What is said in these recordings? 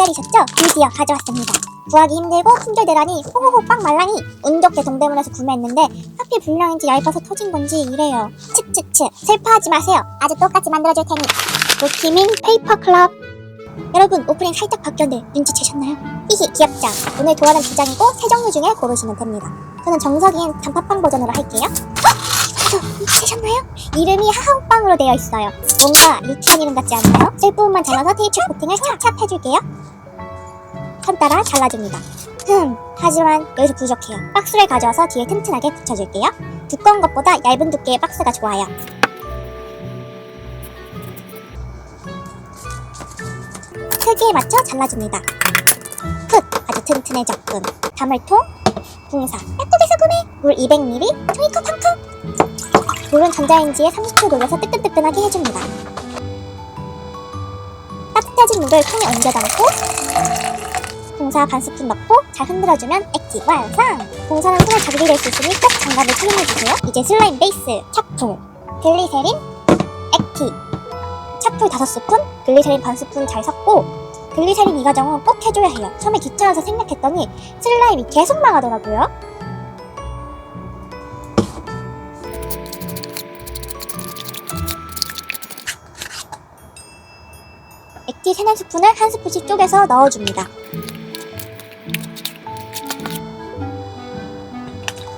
기다리셨죠? 드디어 가져왔습니다. 구하기 힘들고 품절되다니 호호호 빵 말랑이. 운 좋게 동대문에서 구매했는데 하필 불량인지 얇아서 터진 건지 이래요. 츠츠츠 슬퍼하지 마세요. 아주 똑같이 만들어줄 테니. 도키밍 페이퍼 클럽. 여러분 오프닝 살짝 바뀌었는데 눈치채셨나요? 히히 귀엽죠? 오늘 도안은 두 장이고 세 종류 중에 고르시면 됩니다. 저는 정석인 단팥빵 버전으로 할게요. 눈치채셨나요? 이름이 하하오빵으로 되어 있어요. 뭔가 유치한 이름 같지 않나요? 셀 부분만 잘라서 테이프 코팅을 찹찹 해줄게요. 손 따라 잘라줍니다. 하지만 여기서 부족해요. 박스를 가져와서 뒤에 튼튼하게 붙여줄게요. 두꺼운 것보다 얇은 두께의 박스가 좋아요. 크기에 맞춰 잘라줍니다. 굿! 아주 튼튼해졌군. 다물통, 붕사, 약국에서 구매! 물 200ml, 종이컵 1컵! 물은 전자레인지에 30초 돌려서 뜨끈뜨끈하게 해줍니다. 따뜻해진 물을 통에 옮겨 담고 붕사 반 스푼 넣고 잘 흔들어주면 액티 완성! 붕사는 손에 자극이 될 수 있으니 꼭 장갑을 착용해주세요. 이제 슬라임 베이스, 차풀, 글리세린, 액티, 차풀 5스푼, 글리세린 반 스푼 잘 섞고 글리세린 이 과정은 꼭 해줘야 해요. 처음에 귀찮아서 생략했더니 슬라임이 계속 나가더라고요. 액티 3-4스푼을 한 스푼씩 쪼개서 넣어줍니다.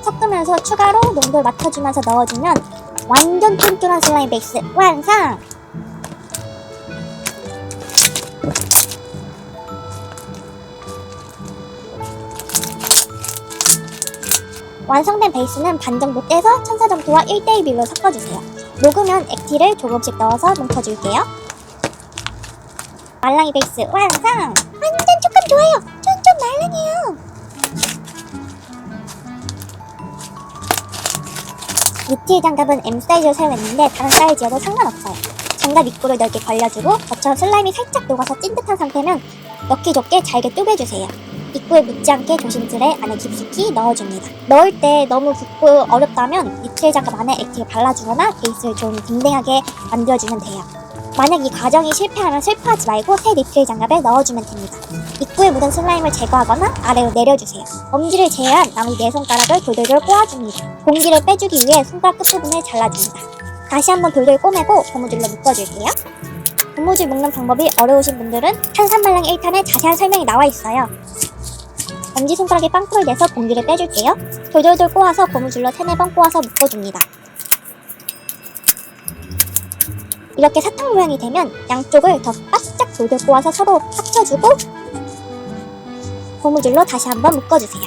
섞으면서 추가로 농도를 맞춰주면서 넣어주면 완전 쫀쫀한 슬라임 베이스 완성! 완성된 베이스는 반 정도 떼서 천사점토와 1:1 비율로 섞어주세요. 녹으면 액티를 조금씩 넣어서 뭉쳐줄게요. 말랑이 베이스 완성! 완전 촉감 좋아요! 쫀쫀 말랑해요! 니트일 장갑은 M 사이즈로 사용했는데 다른 사이즈여도 상관없어요. 장갑 입구를 넓게 벌려주고 저처럼 슬라임이 살짝 녹아서 찐득한 상태면 넣기 좋게 잘게 쪼개주세요. 입구에 묻지 않게 조심스레 안에 깊숙이 넣어줍니다. 넣을 때 너무 붓고 어렵다면 니트일 장갑 안에 액티를 발라주거나 베이스를 좀 댕댕하게 만들어주면 돼요. 만약 이 과정이 실패하면 슬퍼하지 말고 새 니트일 장갑에 넣어주면 됩니다. 입구에 묻은 슬라임을 제거하거나 아래로 내려주세요. 엄지를 제외한 나머지 4손가락을 돌돌돌 꼬아줍니다. 공기를 빼주기 위해 손가락 끝부분을 잘라줍니다. 다시 한번 돌돌 꼬매고 고무줄로 묶어줄게요. 고무줄 묶는 방법이 어려우신 분들은 탄산말랑 1탄에 자세한 설명이 나와 있어요. 엄지손가락에 빵꾸를 내서 공기를 빼줄게요. 돌돌돌 꼬아서 고무줄로 3-4번 꼬아서 묶어줍니다. 이렇게 사탕 모양이 되면 양쪽을 더 바짝 돌돌 꼬아서 서로 합쳐주고 고무줄로 다시 한번 묶어주세요.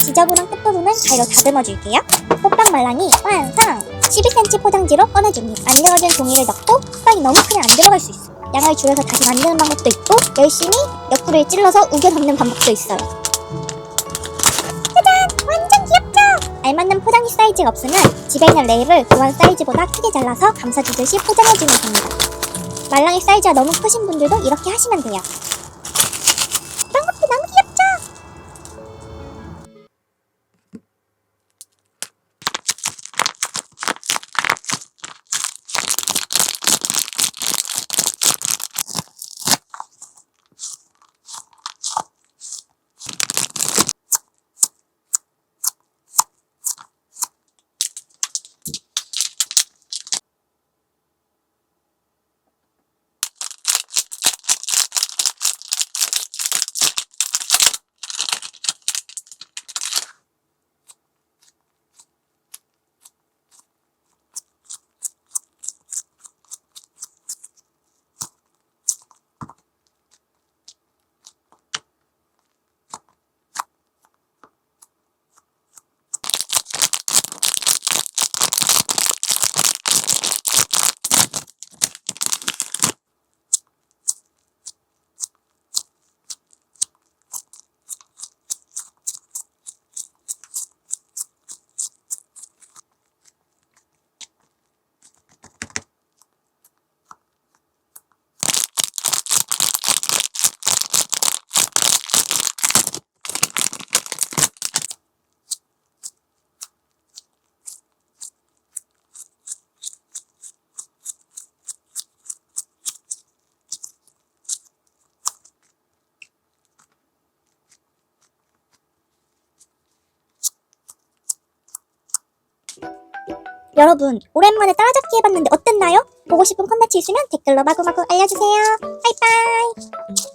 지저분한 끝부분은 가위로 다듬어줄게요. 호빵 말랑이 완성! 12cm 포장지로 꺼내줍니다. 안 늘어진 종이를 넣고 빵이 너무 크면 안 들어갈 수 있어요. 양을 줄여서 다시 만드는 방법도 있고 열심히 옆구리를 찔러서 우겨 담는 방법도 있어요. 짜잔! 완전 귀엽죠? 알맞는 포장지 사이즈가 없으면 집에 있는 랩을 도안 사이즈보다 크게 잘라서 감싸주듯이 포장해주면 됩니다. 말랑이 사이즈가 너무 크신 분들도 이렇게 하시면 돼요. 이런 것도 너무 귀엽죠? 여러분, 오랜만에 따라잡기 해봤는데 어땠나요? 보고 싶은 컨텐츠 있으면 댓글로 마구마구 알려주세요. 빠이빠이!